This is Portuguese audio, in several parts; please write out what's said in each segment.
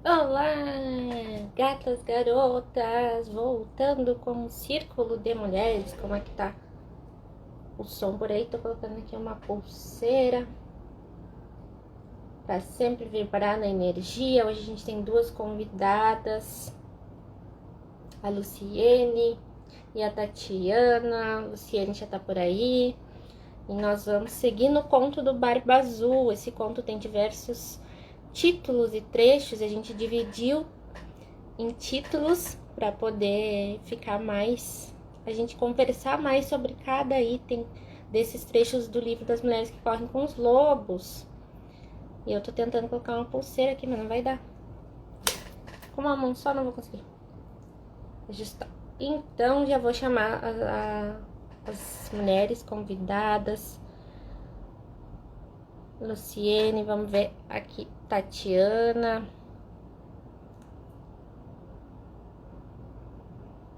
Olá, gatas, garotas, voltando com o Círculo de Mulheres. Como é que tá o som por aí? Tô colocando aqui uma pulseira para sempre vibrar na energia. Hoje a gente tem duas convidadas, a Luciene e a Tatiana. A Luciene já tá por aí. E nós vamos seguir no conto do Barba Azul. Esse conto tem diversos títulos e trechos. A gente dividiu em títulos para poder ficar mais, a gente conversar mais sobre cada item desses trechos do livro das mulheres que correm com os lobos. E eu tô tentando colocar uma pulseira aqui, mas não vai dar. Com uma mão só não vou conseguir ajustar. Então já vou chamar as mulheres convidadas. Luciene, vamos ver aqui, Tatiana.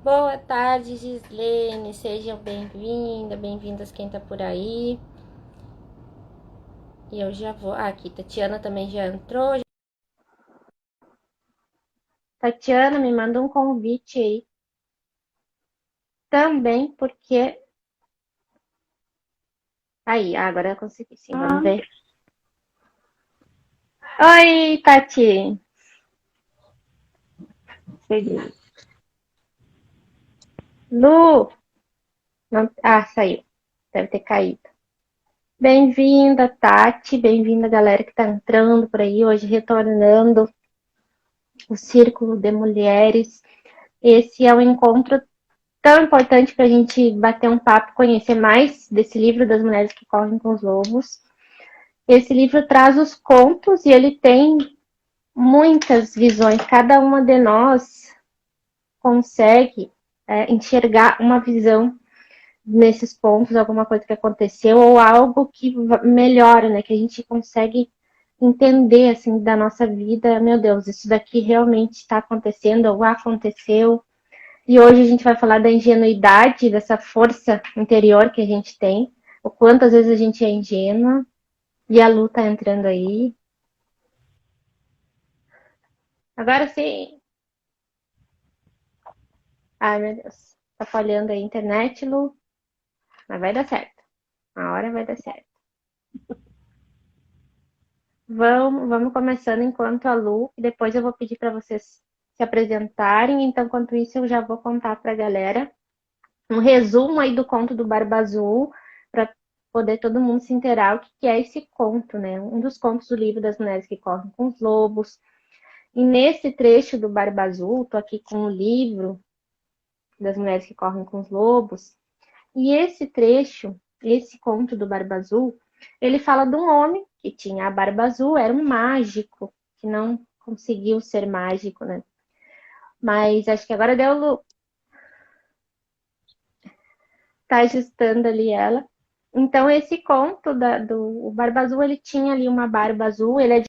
Boa tarde, Gislene, sejam bem-vindas quem tá por aí. E eu já vou... aqui, Tatiana também já entrou. Tatiana, me manda um convite aí. Também, porque... Aí, agora eu consegui sim, vamos ver. Oi, Tati. Cheguei. Lu! Não... saiu. Deve ter caído. Bem-vinda, Tati. Bem-vinda, galera que tá entrando por aí hoje, retornando o Círculo de Mulheres. Esse é um encontro tão importante para a gente bater um papo, conhecer mais desse livro das mulheres que correm com os lobos. Esse livro traz os contos e ele tem muitas visões. Cada uma de nós consegue enxergar uma visão nesses pontos, alguma coisa que aconteceu ou algo que melhora, né? Que a gente consegue entender assim da nossa vida. Meu Deus, isso daqui realmente está acontecendo ou aconteceu. E hoje a gente vai falar da ingenuidade, dessa força interior que a gente tem, o quanto às vezes a gente é ingênua. E a Lu tá entrando aí. Agora sim. Ai, meu Deus. Tá falhando aí a internet, Lu. Mas vai dar certo. A hora vai dar certo. Vamos começando enquanto a Lu, e depois eu vou pedir para vocês se apresentarem. Então, enquanto isso, eu já vou contar para a galera um resumo aí do conto do Barba Azul, para poder todo mundo se inteirar o que é esse conto, né? Um dos contos do livro das mulheres que correm com os lobos. E nesse trecho do Barba Azul, tô aqui com o livro das mulheres que correm com os lobos. E esse trecho, esse conto do Barba Azul, ele fala de um homem que tinha a barba azul, era um mágico, que não conseguiu ser mágico, né? Mas acho que agora deu. Tá ajustando ali ela. Então, esse conto do Barba Azul, ele tinha ali uma barba azul, ele é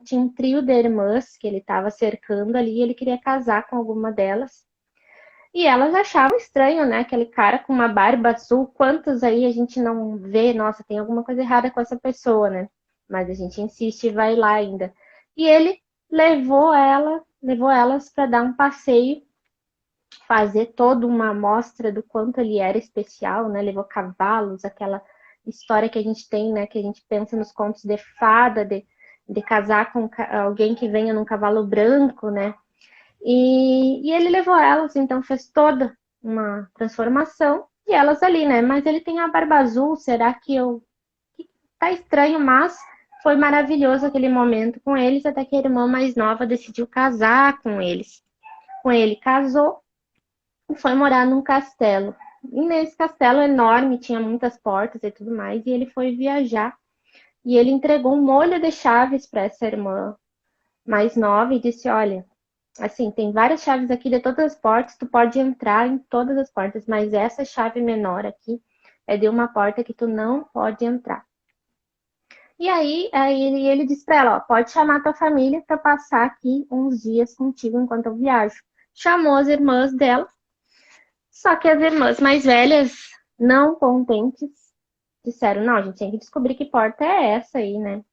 tinha um trio de irmãs que ele estava cercando ali, e ele queria casar com alguma delas. E elas achavam estranho, né? Aquele cara com uma barba azul. Quantos aí a gente não vê? Nossa, tem alguma coisa errada com essa pessoa, né? Mas a gente insiste e vai lá ainda. E ele levou elas para dar um passeio, fazer toda uma amostra do quanto ele era especial, né? Levou cavalos, aquela história que a gente tem, né? Que a gente pensa nos contos de fada, de casar com alguém que venha num cavalo branco, né? E ele levou elas, então fez toda uma transformação e elas ali, né? Mas ele tem a barba azul, será que eu. Tá estranho, mas foi maravilhoso aquele momento com eles, até que a irmã mais nova decidiu casar com eles. Com ele casou e foi morar num castelo. E nesse castelo enorme, tinha muitas portas e tudo mais, e ele foi viajar. E ele entregou um molho de chaves para essa irmã mais nova e disse: Olha, assim, tem várias chaves aqui de todas as portas, tu pode entrar em todas as portas, mas essa chave menor aqui é de uma porta que tu não pode entrar. E aí ele disse para ela: Ó, pode chamar tua família para passar aqui uns dias contigo enquanto eu viajo. Chamou as irmãs dela. Só que as irmãs mais velhas, não contentes, disseram, não, a gente tem que descobrir que porta é essa aí, né?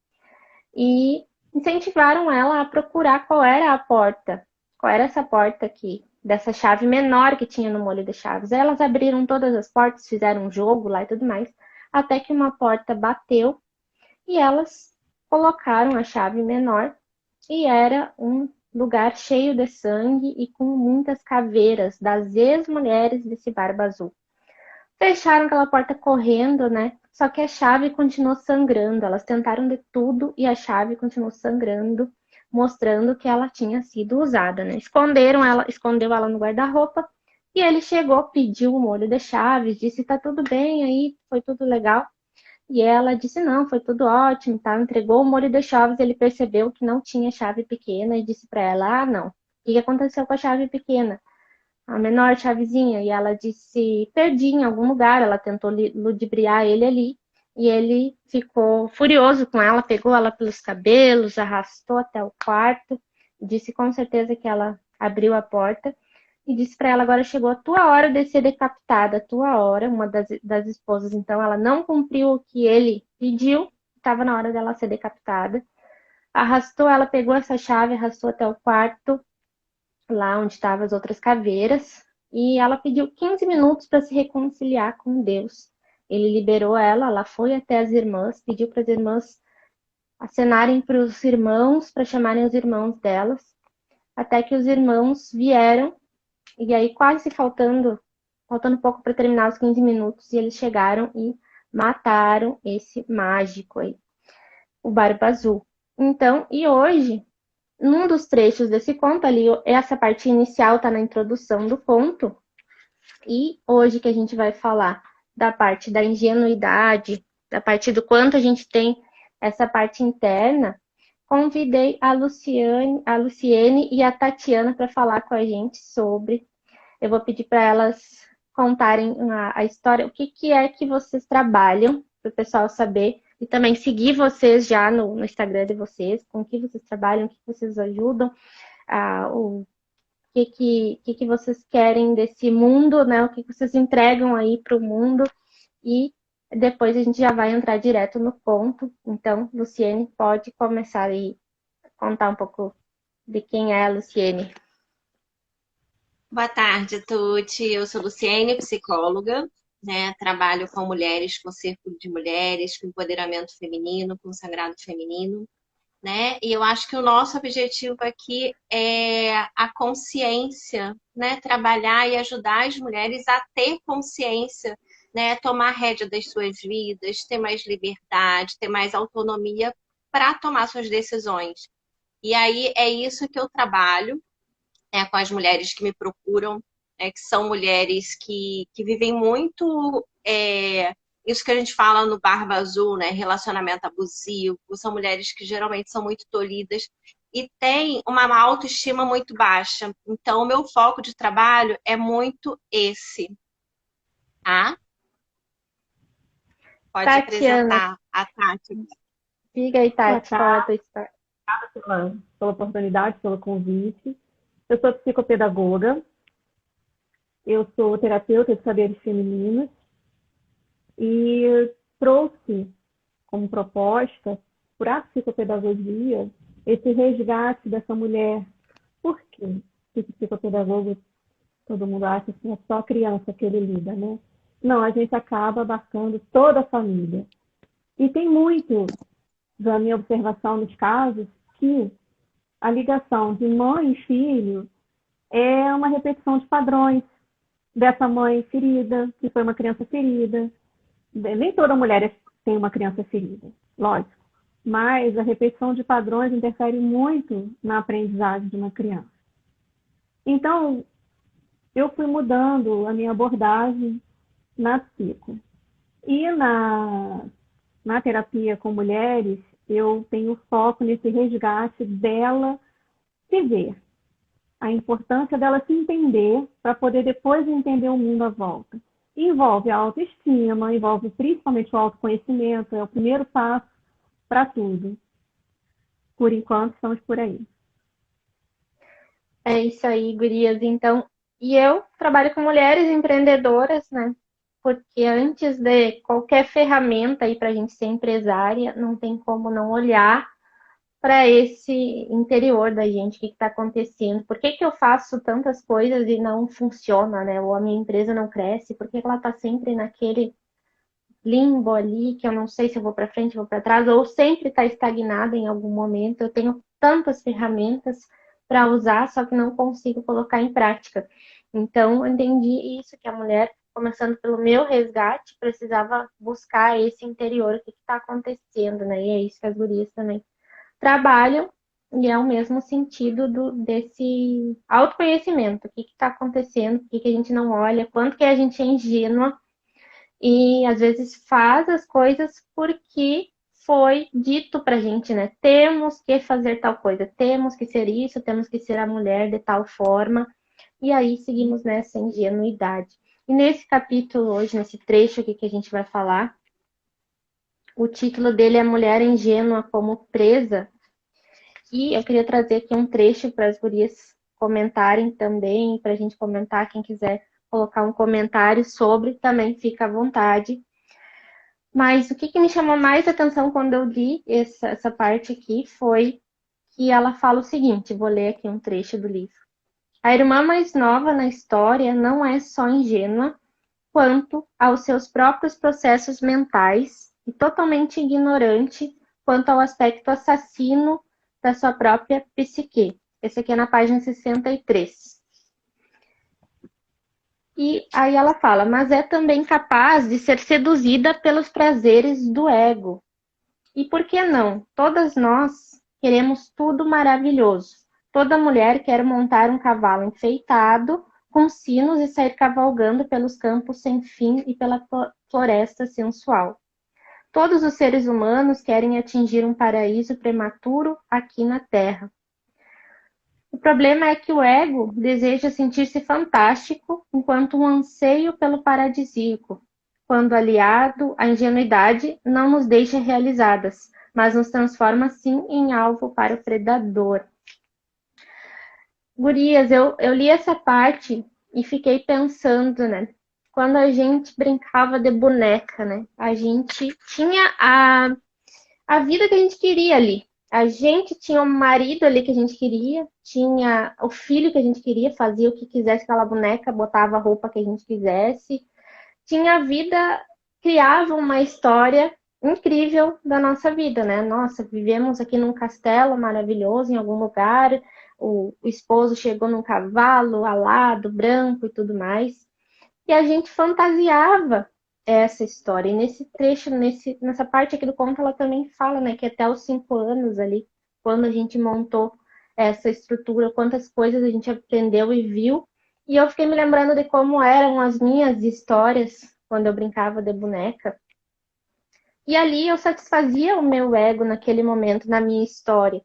E incentivaram ela a procurar qual era a porta, qual era essa porta aqui, dessa chave menor que tinha no molho de chaves. Aí elas abriram todas as portas, fizeram um jogo lá e tudo mais, até que uma porta bateu e elas colocaram a chave menor e era um lugar cheio de sangue e com muitas caveiras das ex-mulheres desse Barba Azul. Fecharam aquela porta correndo, né? Só que a chave continuou sangrando. Elas tentaram de tudo e a chave continuou sangrando, mostrando que ela tinha sido usada, né? Escondeu ela no guarda-roupa e ele chegou, pediu o molho de chaves, disse tá tudo bem aí, foi tudo legal. E ela disse não, foi tudo ótimo, tá? Entregou o molho de chaves, ele percebeu que não tinha chave pequena e disse para ela: "Ah, não. O que aconteceu com a chave pequena? A menor chavezinha?" E ela disse: "Perdi em algum lugar." Ela tentou ludibriar ele ali e ele ficou furioso com ela, pegou ela pelos cabelos, arrastou até o quarto, disse com certeza que ela abriu a porta e disse para ela: "Agora chegou a tua hora de ser decapitada, a tua hora." Uma das esposas, então, ela não cumpriu o que ele pediu, estava na hora dela ser decapitada. Arrastou ela, pegou essa chave, arrastou até o quarto, lá onde estavam as outras caveiras, e ela pediu 15 minutos para se reconciliar com Deus. Ele liberou ela, ela foi até as irmãs, pediu para as irmãs acenarem para os irmãos, para chamarem os irmãos delas, até que os irmãos vieram, e aí quase faltando pouco para terminar os 15 minutos, e eles chegaram e mataram esse mágico aí, o Barba Azul. Então, e hoje, num dos trechos desse conto ali, essa parte inicial está na introdução do conto, e hoje que a gente vai falar da parte da ingenuidade, da parte do quanto a gente tem essa parte interna, convidei a Luciene e a Tatiana para falar com a gente sobre. Eu vou pedir para elas contarem a história, o que, que é que vocês trabalham, para o pessoal saber, e também seguir vocês já no Instagram de vocês, com o que vocês trabalham, o que vocês ajudam, o que vocês querem desse mundo, né? O que vocês entregam aí para o mundo, e depois a gente já vai entrar direto no ponto. Então, Luciene, pode começar aí, contar um pouco de quem é a Luciene. Boa tarde, Tuti. Eu sou Luciene, psicóloga, né? Trabalho com mulheres, com círculo de mulheres, com empoderamento feminino, com sagrado feminino, né? E eu acho que o nosso objetivo aqui é a consciência, né? Trabalhar e ajudar as mulheres a ter consciência, né? Tomar rédea das suas vidas, ter mais liberdade, ter mais autonomia para tomar suas decisões. E aí é isso que eu trabalho, né, com as mulheres que me procuram, né, que são mulheres que vivem muito isso que a gente fala no Barba Azul, né, relacionamento abusivo, são mulheres que geralmente são muito tolhidas e têm uma autoestima muito baixa. Então, o meu foco de trabalho é muito esse, tá? Pode Tatiana, apresentar a Tati. diga aí, Boa Tati, qual é a tarde tua história? pela oportunidade, pelo convite. Eu sou psicopedagoga, eu sou terapeuta de saberes femininos e trouxe como proposta para a psicopedagogia esse resgate dessa mulher. Por quê? Porque psicopedagogo, todo mundo acha que é só a criança que ele lida, né? Não, a gente acaba abarcando toda a família. E tem muito da minha observação nos casos que a ligação de mãe e filho é uma repetição de padrões dessa mãe ferida, que foi uma criança ferida. Nem toda mulher tem uma criança ferida, lógico. Mas a repetição de padrões interfere muito na aprendizagem de uma criança. Então, eu fui mudando a minha abordagem na psico. E na terapia com mulheres, eu tenho foco nesse resgate dela se ver, a importância dela se entender para poder depois entender o mundo à volta. Envolve a autoestima, envolve principalmente o autoconhecimento, é o primeiro passo para tudo. Por enquanto, estamos por aí. É isso aí, gurias. Então, e eu trabalho com mulheres empreendedoras, né? porque antes de qualquer ferramenta aí para a gente ser empresária, não tem como não olhar para esse interior da gente, o que está acontecendo, por que eu faço tantas coisas e não funciona, né? Ou a minha empresa não cresce, por que ela está sempre naquele limbo ali, que eu não sei se eu vou para frente, vou para trás, ou sempre está estagnada em algum momento. Eu tenho tantas ferramentas para usar, só que não consigo colocar em prática. Então, eu entendi isso, que a mulher, começando pelo meu resgate, precisava buscar esse interior, o que está acontecendo, né? E é isso que as gurias também trabalham, e é o mesmo sentido desse autoconhecimento. O que está acontecendo, por que a gente não olha, quanto que a gente é ingênua e às vezes faz as coisas porque foi dito pra gente, né? Temos que fazer tal coisa, temos que ser isso, temos que ser a mulher de tal forma, e aí seguimos nessa ingenuidade. E nesse capítulo hoje, nesse trecho aqui que a gente vai falar, o título dele é Mulher Ingênua como Presa, e eu queria trazer aqui um trecho para as gurias comentarem também, para a gente comentar, quem quiser colocar um comentário sobre, também fica à vontade. Mas o que me chamou mais atenção quando eu li essa parte aqui foi que ela fala o seguinte, vou ler aqui um trecho do livro. A irmã mais nova na história não é só ingênua quanto aos seus próprios processos mentais e totalmente ignorante quanto ao aspecto assassino da sua própria psique. Esse aqui é na página 63. E aí ela fala, mas é também capaz de ser seduzida pelos prazeres do ego. E por que não? Todas nós queremos tudo maravilhoso. Toda mulher quer montar um cavalo enfeitado, com sinos e sair cavalgando pelos campos sem fim e pela floresta sensual. Todos os seres humanos querem atingir um paraíso prematuro aqui na Terra. O problema é que o ego deseja sentir-se fantástico, enquanto um anseio pelo paradisíaco, quando aliado à ingenuidade, não nos deixa realizadas, mas nos transforma sim em alvo para o predador. Gurias, eu li essa parte e fiquei pensando, né? Quando a gente brincava de boneca, né? A gente tinha a vida que a gente queria ali. A gente tinha um marido ali que a gente queria, tinha o filho que a gente queria, fazia o que quisesse com aquela boneca, botava a roupa que a gente quisesse. Tinha a vida, criava uma história incrível da nossa vida, né? Nossa, vivemos aqui num castelo maravilhoso em algum lugar, o esposo chegou num cavalo alado, branco e tudo mais. E a gente fantasiava essa história. E nesse trecho, nessa parte aqui do conto, ela também fala, né, que até os 5 anos ali, quando a gente montou essa estrutura, quantas coisas a gente aprendeu e viu. E eu fiquei me lembrando de como eram as minhas histórias quando eu brincava de boneca. E ali eu satisfazia o meu ego naquele momento, na minha história.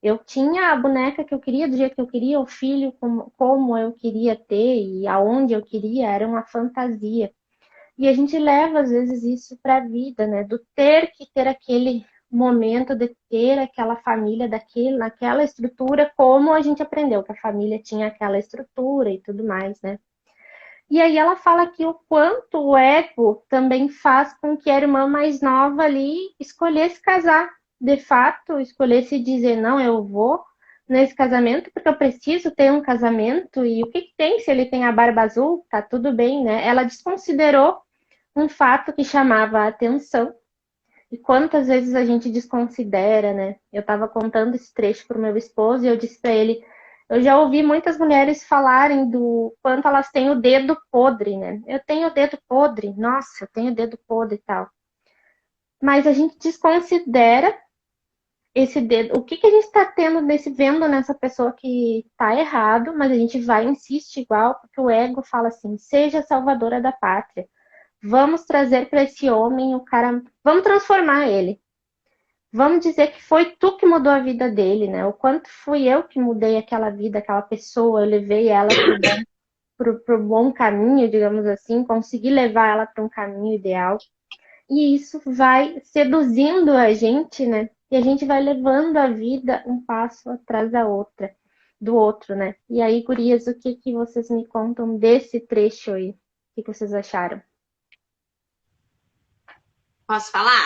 Eu tinha a boneca que eu queria, do jeito que eu queria, o filho como eu queria ter e aonde eu queria, era uma fantasia. E a gente leva, às vezes, isso para a vida, né? Do ter que ter aquele momento, de ter aquela família naquela estrutura, como a gente aprendeu que a família tinha aquela estrutura e tudo mais, né? E aí ela fala que o quanto o ego também faz com que a irmã mais nova ali escolhesse casar. De fato, escolhesse dizer, não, eu vou nesse casamento porque eu preciso ter um casamento. E o que tem se ele tem a barba azul? Tá tudo bem, né? Ela desconsiderou um fato que chamava a atenção. E quantas vezes a gente desconsidera, né? Eu estava contando esse trecho para o meu esposo e eu disse para ele, eu já ouvi muitas mulheres falarem do quanto elas têm o dedo podre, né? Eu tenho o dedo podre, nossa, eu tenho o dedo podre e tal. Mas a gente desconsidera esse dedo. O que a gente está vendo nessa pessoa que está errado, mas a gente vai e insiste igual, porque o ego fala assim, seja a salvadora da pátria. Vamos trazer para esse homem o cara. Vamos transformar ele. Vamos dizer que foi tu que mudou a vida dele, né? O quanto fui eu que mudei aquela vida, aquela pessoa, eu levei ela pro bom caminho, digamos assim, consegui levar ela para um caminho ideal. E isso vai seduzindo a gente, né? E a gente vai levando a vida um passo atrás do outro, né? E aí, gurias, o que vocês me contam desse trecho aí? O que vocês acharam? Posso falar?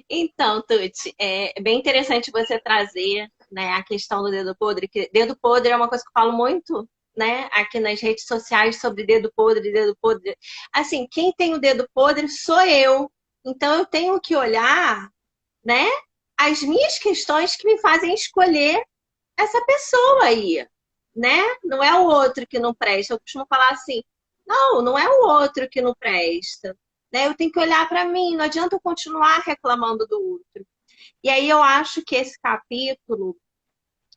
Então, Tuti, é bem interessante você trazer, né, a questão do dedo podre, que dedo podre é uma coisa que eu falo muito, né, aqui nas redes sociais sobre dedo podre, dedo podre. Assim, quem tem o dedo podre sou eu. Então eu tenho que olhar, né, as minhas questões que me fazem escolher essa pessoa aí, né? Não é o outro que não presta. Eu costumo falar assim, não é o outro que não presta, né? Eu tenho que olhar para mim, não adianta eu continuar reclamando do outro. E aí eu acho que esse capítulo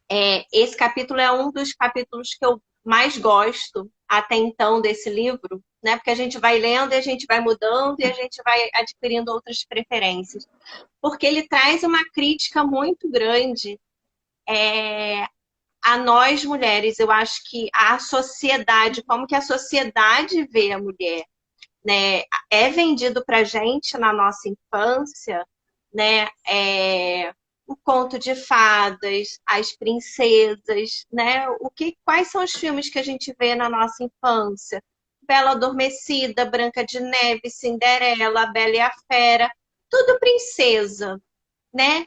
é um dos capítulos que eu mais gosto até então desse livro, né? Porque a gente vai lendo e a gente vai mudando e a gente vai adquirindo outras preferências. Porque ele traz uma crítica muito grande a nós mulheres. Eu acho que a sociedade, como que a sociedade vê a mulher, né? É vendido pra gente na nossa infância, né? O conto de fadas, as princesas, né? Quais são os filmes que a gente vê na nossa infância? Bela Adormecida, Branca de Neve, Cinderela, Bela e a Fera, tudo princesa, né?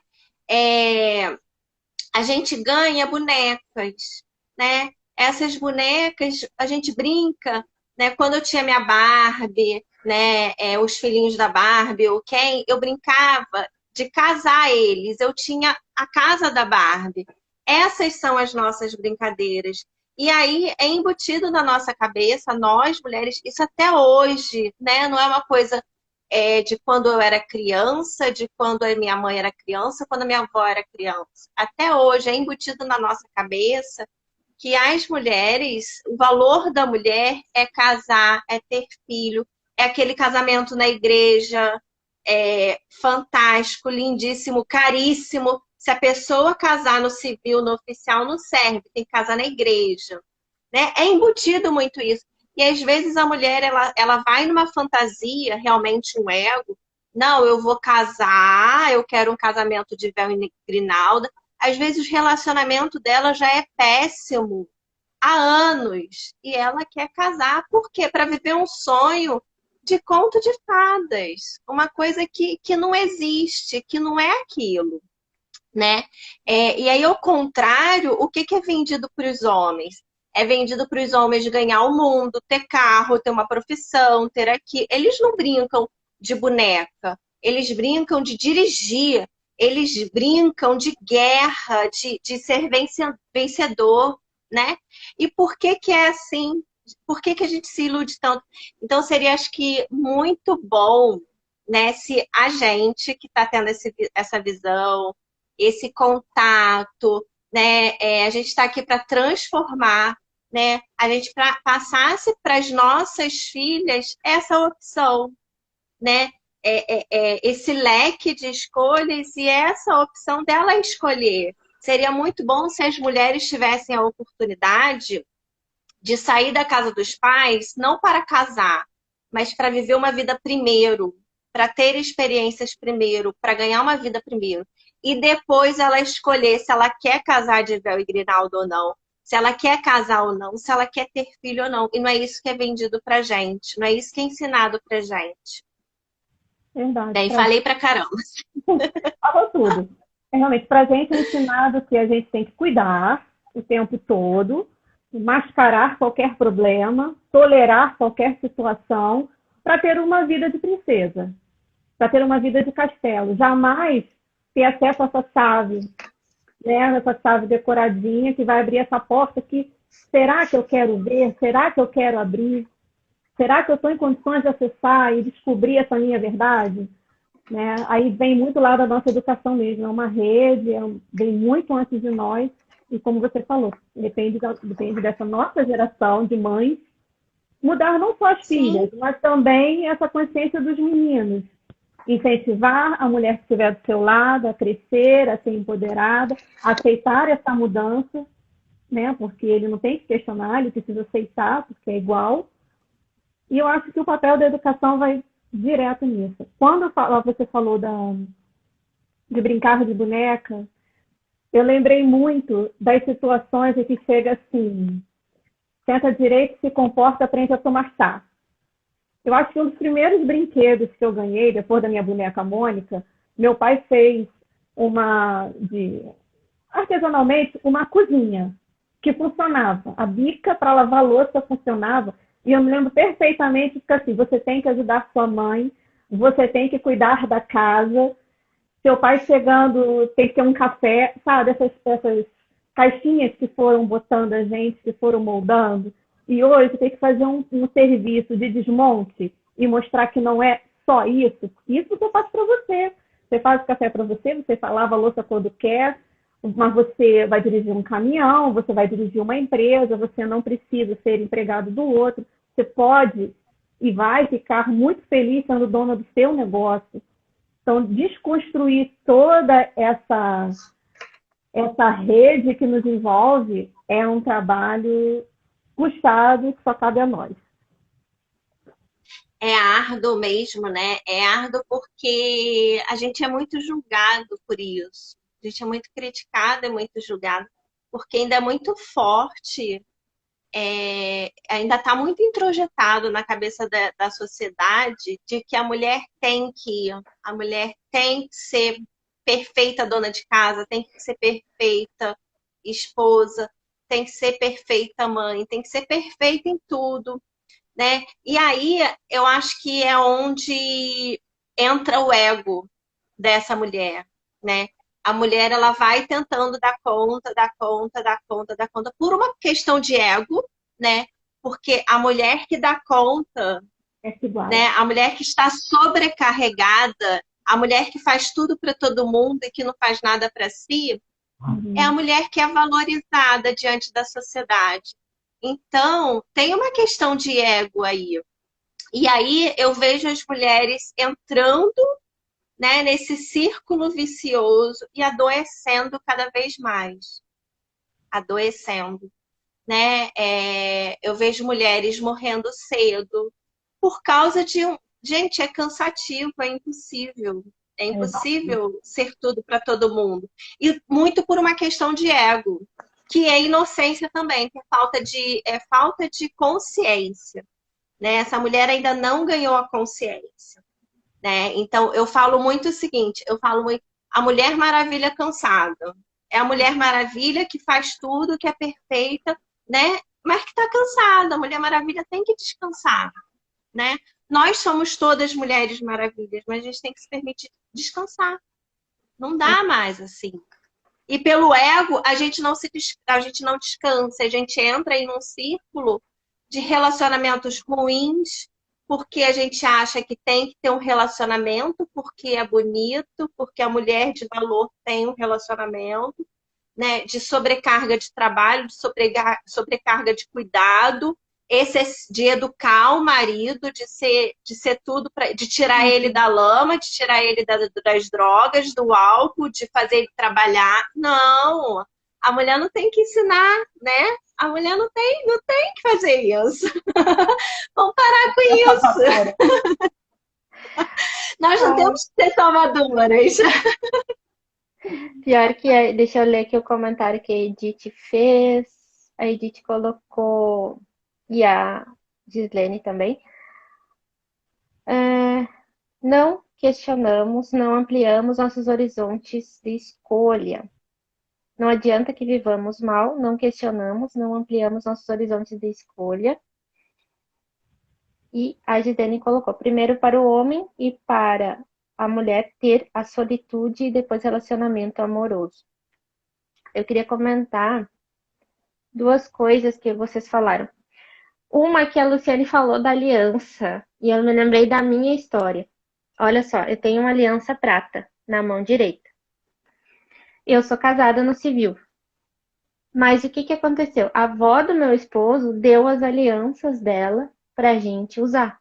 É, a gente ganha bonecas, né? Essas bonecas a gente brinca, né? Quando eu tinha minha Barbie, né? Os filhinhos da Barbie, o Ken, eu brincava de casar eles. Eu tinha a casa da Barbie. Essas são as nossas brincadeiras. E aí é embutido na nossa cabeça, nós mulheres, isso até hoje, né? Não é uma coisa de quando eu era criança, de quando a minha mãe era criança, quando a minha avó era criança. Até hoje é embutido na nossa cabeça que as mulheres, o valor da mulher é casar, é ter filho, é aquele casamento na igreja, fantástico, lindíssimo, caríssimo. Se a pessoa casar no civil, no oficial, não serve, tem que casar na igreja. Né? É embutido muito isso. E às vezes a mulher ela vai numa fantasia, realmente um ego. Não, eu vou casar, eu quero um casamento de véu e grinalda. Às vezes o relacionamento dela já é péssimo há anos. E ela quer casar. Por quê? Para viver um sonho de conto de fadas. Uma coisa que não existe, que não é aquilo. Né? E aí, ao contrário, o que é vendido para os homens? É vendido para os homens ganhar o mundo, ter carro, ter uma profissão, ter aqui. Eles não brincam de boneca, eles brincam de dirigir, eles brincam de guerra, de ser vencedor, né? E por que é assim? Por que a gente se ilude tanto? Então, seria, acho que, muito bom, né, se a gente que está tendo essa visão, esse contato, né? A gente está aqui para transformar, né? A gente passasse para as nossas filhas essa opção, né? Esse leque de escolhas e essa opção dela escolher. Seria muito bom se as mulheres tivessem a oportunidade de sair da casa dos pais, não para casar, mas para viver uma vida primeiro, para ter experiências primeiro, para ganhar uma vida primeiro. E depois ela escolher se ela quer casar de véu e grinalda ou não, se ela quer casar ou não, se ela quer ter filho ou não. E não é isso que é vendido pra gente, não é isso que é ensinado pra gente. Verdade. Daí falei pra caramba. Falou tudo. Realmente, pra gente é ensinado que a gente tem que cuidar o tempo todo, mascarar qualquer problema, tolerar qualquer situação, para ter uma vida de princesa, para ter uma vida de castelo. Jamais ter acesso a essa chave, né? Essa chave decoradinha que vai abrir essa porta que será que eu quero ver? Será que eu quero abrir? Será que eu estou em condições de acessar e descobrir essa minha verdade? Né? Aí vem muito lá da nossa educação mesmo, é uma rede, vem muito antes de nós, e como você falou, depende dessa nossa geração de mães, mudar não só as filhas, mas também essa consciência dos meninos. Incentivar a mulher que estiver do seu lado a crescer, a ser empoderada, a aceitar essa mudança, né? Porque ele não tem que questionar, ele precisa aceitar, porque é igual. E eu acho que o papel da educação vai direto nisso. Quando você falou de brincar de boneca, eu lembrei muito das situações em que chega assim, senta direito, se comporta, aprende a tomar chá. Eu acho que um dos primeiros brinquedos que eu ganhei, depois da minha boneca Mônica, meu pai fez artesanalmente, uma cozinha que funcionava. A bica para lavar louça funcionava. E eu me lembro perfeitamente que assim, você tem que ajudar sua mãe, você tem que cuidar da casa, seu pai chegando tem que ter um café, sabe? Essas caixinhas que foram botando a gente, que foram moldando. E hoje tem que fazer um serviço de desmonte e mostrar que não é só isso. Isso você faz para você. Você faz o café para você, você lava a louça quando quer, mas você vai dirigir um caminhão, você vai dirigir uma empresa, você não precisa ser empregado do outro. Você pode e vai ficar muito feliz sendo dona do seu negócio. Então, desconstruir toda essa rede que nos envolve é um trabalho puxado que só cabe a nós. É árduo mesmo, né? É árduo porque a gente é muito julgado por isso. A gente é muito criticado, é muito julgado, porque ainda é muito forte, ainda está muito introjetado na cabeça da sociedade de que a mulher tem que ser perfeita dona de casa, tem que ser perfeita esposa, tem que ser perfeita mãe, tem que ser perfeita em tudo, né? E aí eu acho que é onde entra o ego dessa mulher, né? A mulher ela vai tentando dar conta, dar conta, dar conta, dar conta por uma questão de ego, né? Porque a mulher que dá conta, É igual. né? A mulher que está sobrecarregada, a mulher que faz tudo para todo mundo e que não faz nada para si, é a mulher que é valorizada diante da sociedade. Então, tem uma questão de ego aí. E aí eu vejo as mulheres entrando, né, nesse círculo vicioso e adoecendo cada vez mais. Adoecendo, né? Eu vejo mulheres morrendo cedo por causa de um. Gente, é cansativo, é impossível. É impossível ser tudo para todo mundo. E muito por uma questão de ego, que é inocência também, que é falta de consciência. Né? Essa mulher ainda não ganhou a consciência. Né? Então, eu falo muito o seguinte, eu falo muito, a Mulher Maravilha cansada. É a Mulher Maravilha que faz tudo, que é perfeita, né? Mas que está cansada. A Mulher Maravilha tem que descansar, né? Nós somos todas mulheres maravilhas, mas a gente tem que se permitir descansar. Não dá mais assim. E pelo ego, a gente não descansa, a gente entra em um círculo de relacionamentos ruins, porque a gente acha que tem que ter um relacionamento, porque é bonito, porque a mulher de valor tem um relacionamento, né? De sobrecarga de trabalho, de sobrecarga de cuidado, de educar o marido, de ser tudo de tirar ele da lama, de tirar ele das drogas, do álcool, de fazer ele trabalhar. Não, a mulher não tem que ensinar, né? A mulher não tem que fazer isso. Vamos parar com isso. Nós não temos que ser salvadoras. Pior que, deixa eu ler aqui o comentário que a Edith fez. A Edith colocou, e a Gislene também. Não questionamos, não ampliamos nossos horizontes de escolha. Não adianta que vivamos mal, não questionamos, não ampliamos nossos horizontes de escolha. E a Gislene colocou, primeiro para o homem e para a mulher ter a solitude e depois relacionamento amoroso. Eu queria comentar duas coisas que vocês falaram. Uma que a Luciane falou da aliança, e eu me lembrei da minha história. Olha só, eu tenho uma aliança prata na mão direita. Eu sou casada no civil. Mas o que aconteceu? A avó do meu esposo deu as alianças dela pra gente usar.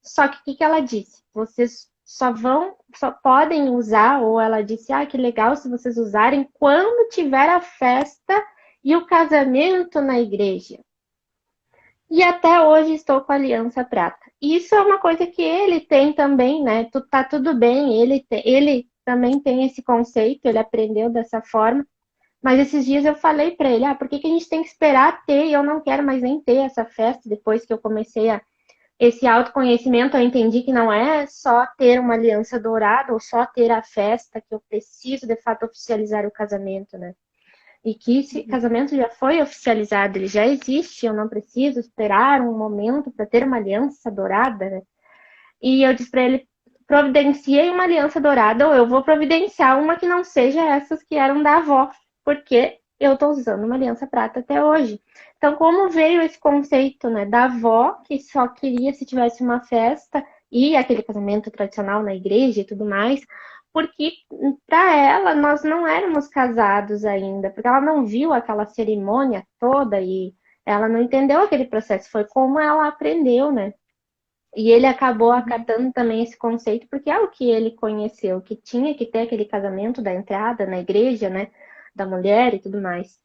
Só que o que ela disse? Vocês só podem usar, ou ela disse, que legal se vocês usarem quando tiver a festa e o casamento na igreja. E até hoje estou com a aliança prata. Isso é uma coisa que ele tem também, né? Tá tudo bem, ele também tem esse conceito, ele aprendeu dessa forma. Mas esses dias eu falei para ele, por que a gente tem que esperar ter? E eu não quero mais nem ter essa festa depois que eu comecei a esse autoconhecimento, eu entendi que não é só ter uma aliança dourada ou só ter a festa, que eu preciso, de fato, oficializar o casamento, né? E que esse casamento já foi oficializado, ele já existe, eu não preciso esperar um momento para ter uma aliança dourada, né? E eu disse para ele, providenciei uma aliança dourada ou eu vou providenciar uma que não seja essas que eram da avó, porque eu estou usando uma aliança prata até hoje. Então, como veio esse conceito, né, da avó que só queria se tivesse uma festa e aquele casamento tradicional na igreja e tudo mais, porque para ela nós não éramos casados ainda, porque ela não viu aquela cerimônia toda e ela não entendeu aquele processo, foi como ela aprendeu, né? E ele acabou acatando também esse conceito, porque é o que ele conheceu, que tinha que ter aquele casamento da entrada na igreja, né, da mulher e tudo mais.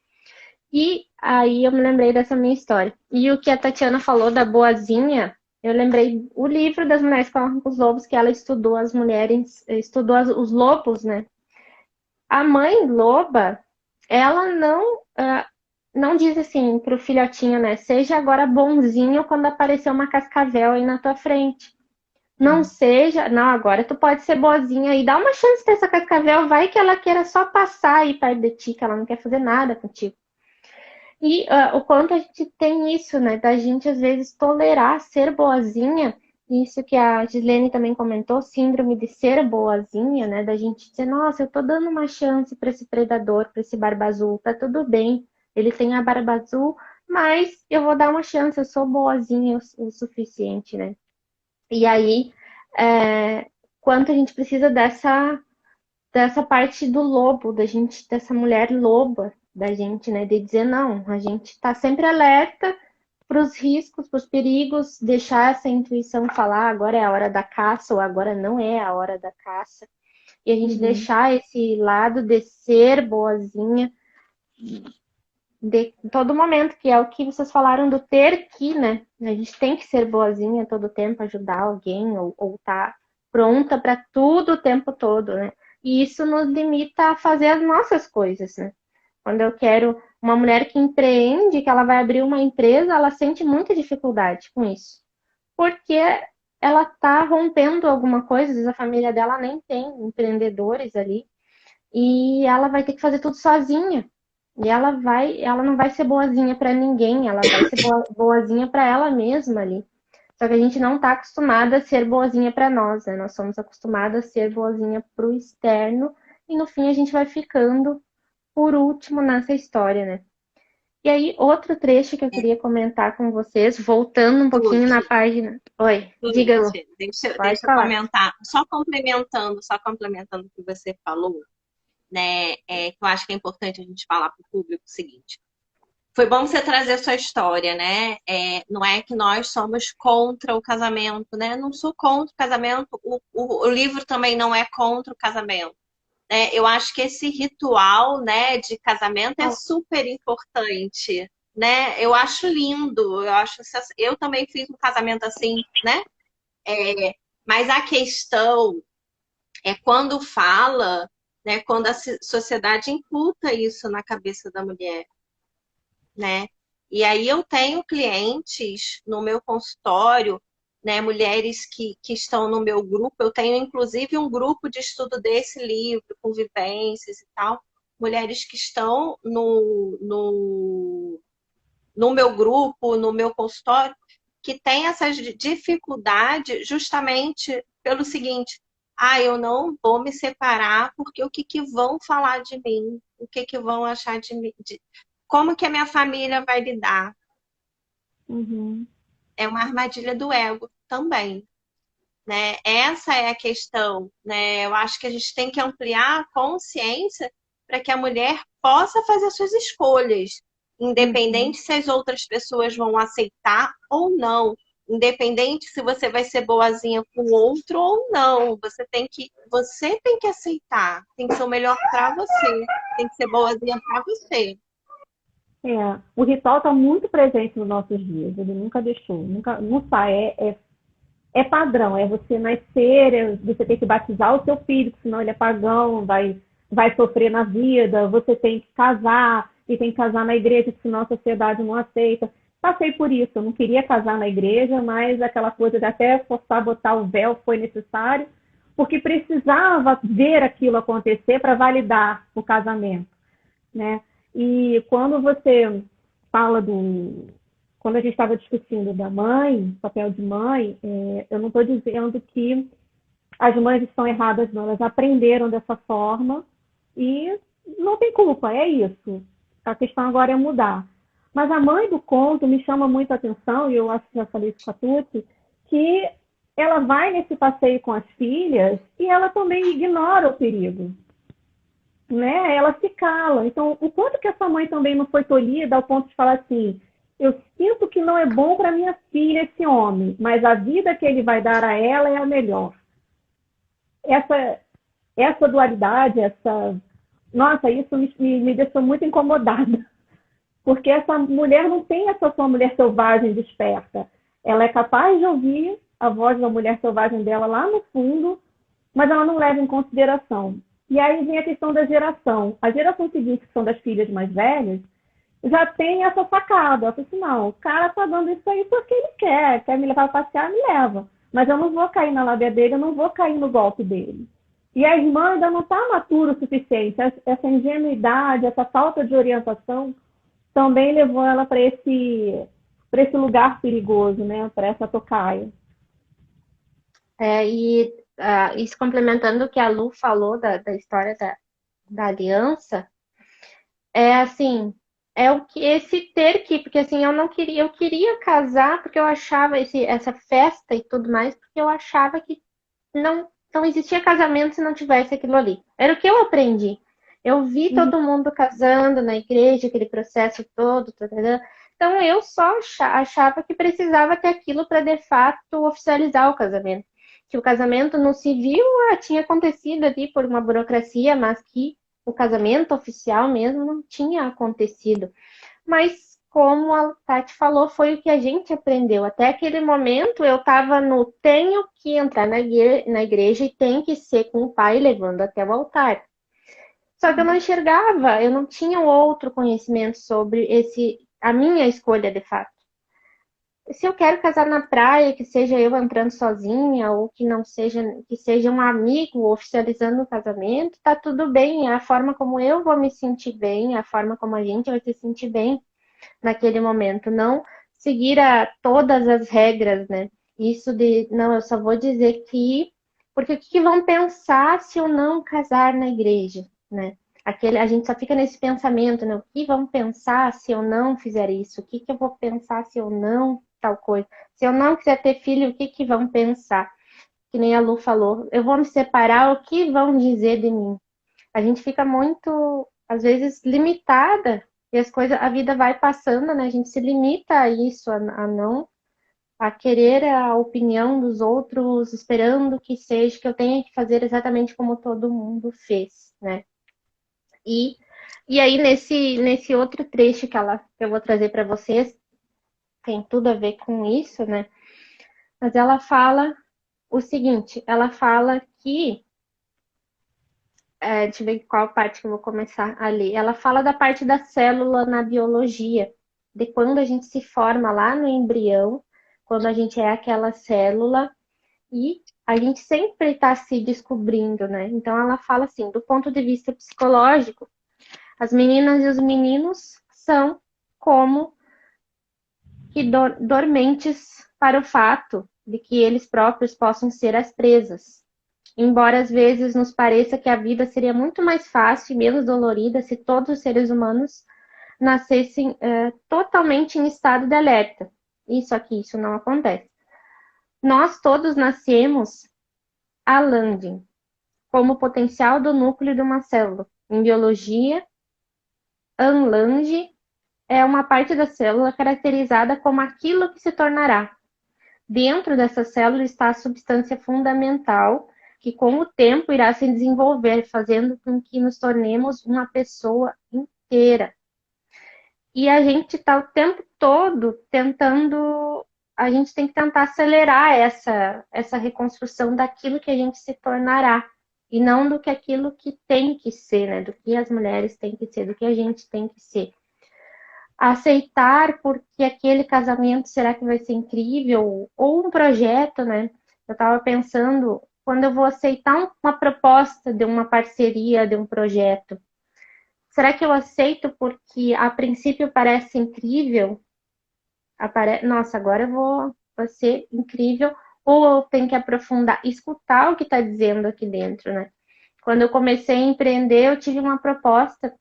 E aí eu me lembrei dessa minha história. E o que a Tatiana falou da boazinha, eu lembrei o livro das mulheres com os lobos, que ela estudou as mulheres, estudou os lobos, né? A mãe loba, ela não diz assim pro filhotinho, né? Seja agora bonzinho quando aparecer uma cascavel aí na tua frente. Não seja, não, agora tu pode ser boazinha e dá uma chance pra essa cascavel, vai que ela queira só passar aí perto de ti, que ela não quer fazer nada contigo. E o quanto a gente tem isso, né? Da gente às vezes tolerar ser boazinha, isso que a Gislene também comentou, síndrome de ser boazinha, né? Da gente dizer, nossa, eu tô dando uma chance para esse predador, para esse barba azul, tá tudo bem, ele tem a barba azul, mas eu vou dar uma chance, eu sou boazinha o suficiente, né? E aí, quanto a gente precisa dessa parte do lobo, da gente, dessa mulher loba da gente, né? De dizer, não, a gente tá sempre alerta para os riscos, para os perigos, deixar essa intuição falar, agora é a hora da caça, ou agora não é a hora da caça. E a gente deixar esse lado de ser boazinha de todo momento, que é o que vocês falaram do ter que, né? A gente tem que ser boazinha todo tempo, ajudar alguém, ou tá pronta para tudo o tempo todo, né? E isso nos limita a fazer as nossas coisas, né? Quando eu quero uma mulher que empreende, que ela vai abrir uma empresa, ela sente muita dificuldade com isso. Porque ela tá rompendo alguma coisa, às vezes a família dela nem tem empreendedores ali, e ela vai ter que fazer tudo sozinha. E ela não vai ser boazinha para ninguém, ela vai ser boazinha para ela mesma ali. Só que a gente não está acostumada a ser boazinha para nós, né? Nós somos acostumadas a ser boazinha para o externo e no fim a gente vai ficando por último nessa história, né? E aí, outro trecho que eu queria comentar com vocês, voltando um pouquinho na página. Oi, diga, Lu. Deixa eu falar. comentar, só complementando o que você falou, né? Que eu acho que é importante a gente falar para o público o seguinte. Foi bom você trazer a sua história, né? Não é que nós somos contra o casamento, né? Não sou contra o casamento, o livro também não é contra o casamento. Eu acho que esse ritual, né, de casamento é super importante, né? Eu acho lindo, eu também fiz um casamento assim, né? Mas a questão é quando fala, né, quando a sociedade imputa isso na cabeça da mulher, né? E aí eu tenho clientes no meu consultório, né, mulheres que estão no meu grupo, eu tenho inclusive um grupo de estudo desse livro, com vivências e tal, mulheres que estão no meu grupo, no meu consultório, que têm essas dificuldades justamente pelo seguinte, eu não vou me separar porque o que vão falar de mim, o que vão achar de mim, como que a minha família vai lidar? É uma armadilha do ego também, né? Essa é a questão, né? Eu acho que a gente tem que ampliar a consciência para que a mulher possa fazer suas escolhas, independente se as outras pessoas vão aceitar ou não, independente se você vai ser boazinha com o outro ou não. Você tem que aceitar, tem que ser o melhor para você, tem que ser boazinha para você. O ritual está muito presente nos nossos dias, ele nunca deixou, nunca, não sai, é padrão, é você nascer, você tem que batizar o seu filho, senão ele é pagão, vai sofrer na vida, você tem que casar, e tem que casar na igreja, senão a sociedade não aceita. passei por isso. Eu não queria casar na igreja, mas aquela coisa de até forçar a botar o véu foi necessário, porque precisava ver aquilo acontecer para validar o casamento, né? E quando você fala do... Quando a gente estava discutindo da mãe, papel de mãe, eu não estou dizendo que as mães estão erradas, não. Elas aprenderam dessa forma e não tem culpa, é isso. A questão agora é mudar. Mas a mãe do conto me chama muito a atenção, e eu acho que já falei isso com a Tuti, que ela vai nesse passeio com as filhas e ela também ignora o perigo, né? Ela se cala. Então, o quanto que essa mãe também não foi tolhida ao ponto de falar assim: eu sinto que não é bom para minha filha esse homem, mas a vida que ele vai dar a ela é a melhor. Essa dualidade, nossa, isso me deixou muito incomodada, porque essa mulher não tem essa sua mulher selvagem desperta. Ela é capaz de ouvir a voz da mulher selvagem dela lá no fundo, mas ela não leva em consideração. E aí vem a questão da geração. A geração seguinte, que são das filhas mais velhas, já tem essa sacada. Ela fala assim: não, o cara tá dando isso aí porque ele quer me levar para passear, me leva. Mas eu não vou cair na lábia dele, eu não vou cair no golpe dele. E a irmã ainda não está matura o suficiente. Essa ingenuidade, essa falta de orientação também levou ela para esse lugar perigoso, né? Para essa tocaia. Isso complementando o que a Lu falou da história da aliança, é assim, é o que esse ter que, porque assim, eu queria casar porque eu achava essa festa e tudo mais, porque eu achava que não existia casamento se não tivesse aquilo ali. Era o que eu aprendi. Eu vi todo mundo casando na igreja, aquele processo todo, então eu só achava que precisava ter aquilo para de fato oficializar o casamento. Que o casamento no civil tinha acontecido ali por uma burocracia, mas que o casamento oficial mesmo não tinha acontecido. Mas, como a Tati falou, foi o que a gente aprendeu. Até aquele momento eu estava no tenho que entrar na igreja e tem que ser com o pai levando até o altar. Só que eu não enxergava, eu não tinha outro conhecimento sobre a minha escolha de fato. Se eu quero casar na praia, que seja eu entrando sozinha, ou que não seja, que seja um amigo oficializando o casamento, tá tudo bem. É a forma como eu vou me sentir bem, é a forma como a gente vai se sentir bem naquele momento. Não seguir todas as regras, né? Isso de, não, eu só vou dizer que... Porque o que vão pensar se eu não casar na igreja, né? A gente só fica nesse pensamento, né? O que vão pensar se eu não fizer isso? O que eu vou pensar se eu não tal coisa? Se eu não quiser ter filho, o que vão pensar? Que nem a Lu falou, eu vou me separar, o que vão dizer de mim? A gente fica muito, às vezes, limitada, e a vida vai passando, né? A gente se limita a isso, a querer a opinião dos outros, esperando que seja, que eu tenha que fazer exatamente como todo mundo fez, né? E aí, nesse outro trecho que eu vou trazer para vocês, tem tudo a ver com isso, né? Mas ela fala o seguinte, ela fala que... deixa eu ver qual parte que eu vou começar a ler. Ela fala da parte da célula na biologia, de quando a gente se forma lá no embrião, quando a gente é aquela célula, e a gente sempre está se descobrindo, né? Então ela fala assim, do ponto de vista psicológico, as meninas e os meninos são como que dormentes para o fato de que eles próprios possam ser as presas. Embora às vezes nos pareça que a vida seria muito mais fácil e menos dolorida se todos os seres humanos nascessem totalmente em estado de alerta. Isso não acontece. Nós todos nascemos a landing, como potencial do núcleo de uma célula. Em biologia, unlange é uma parte da célula caracterizada como aquilo que se tornará. Dentro dessa célula está a substância fundamental que com o tempo irá se desenvolver, fazendo com que nos tornemos uma pessoa inteira. E a gente está o tempo todo tentando, a gente tem que tentar acelerar essa reconstrução daquilo que a gente se tornará, e não do que aquilo que tem que ser, né? Do que as mulheres têm que ser, do que a gente tem que ser. aceitar porque aquele casamento será que vai ser incrível? Ou um projeto, né? Eu estava pensando, quando eu vou aceitar uma proposta de uma parceria, de um projeto, será que eu aceito porque a princípio parece incrível? Nossa, agora vai ser incrível. Ou eu tenho que aprofundar, escutar o que está dizendo aqui dentro, né? Quando eu comecei a empreender, eu tive uma proposta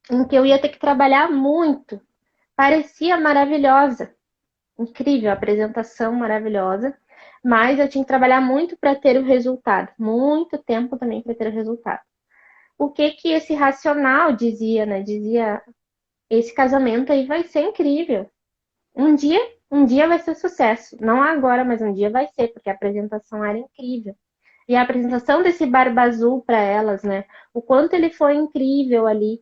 em que eu ia ter que trabalhar muito. Parecia maravilhosa, incrível, a apresentação maravilhosa, mas eu tinha que trabalhar muito para ter o resultado, muito tempo também para ter o resultado. O que que esse racional dizia, né? Dizia, esse casamento aí vai ser incrível. Um dia, um dia vai ser sucesso. Não agora, mas um dia vai ser, porque a apresentação era incrível. E a apresentação desse Barba Azul para elas, né? O quanto ele foi incrível ali,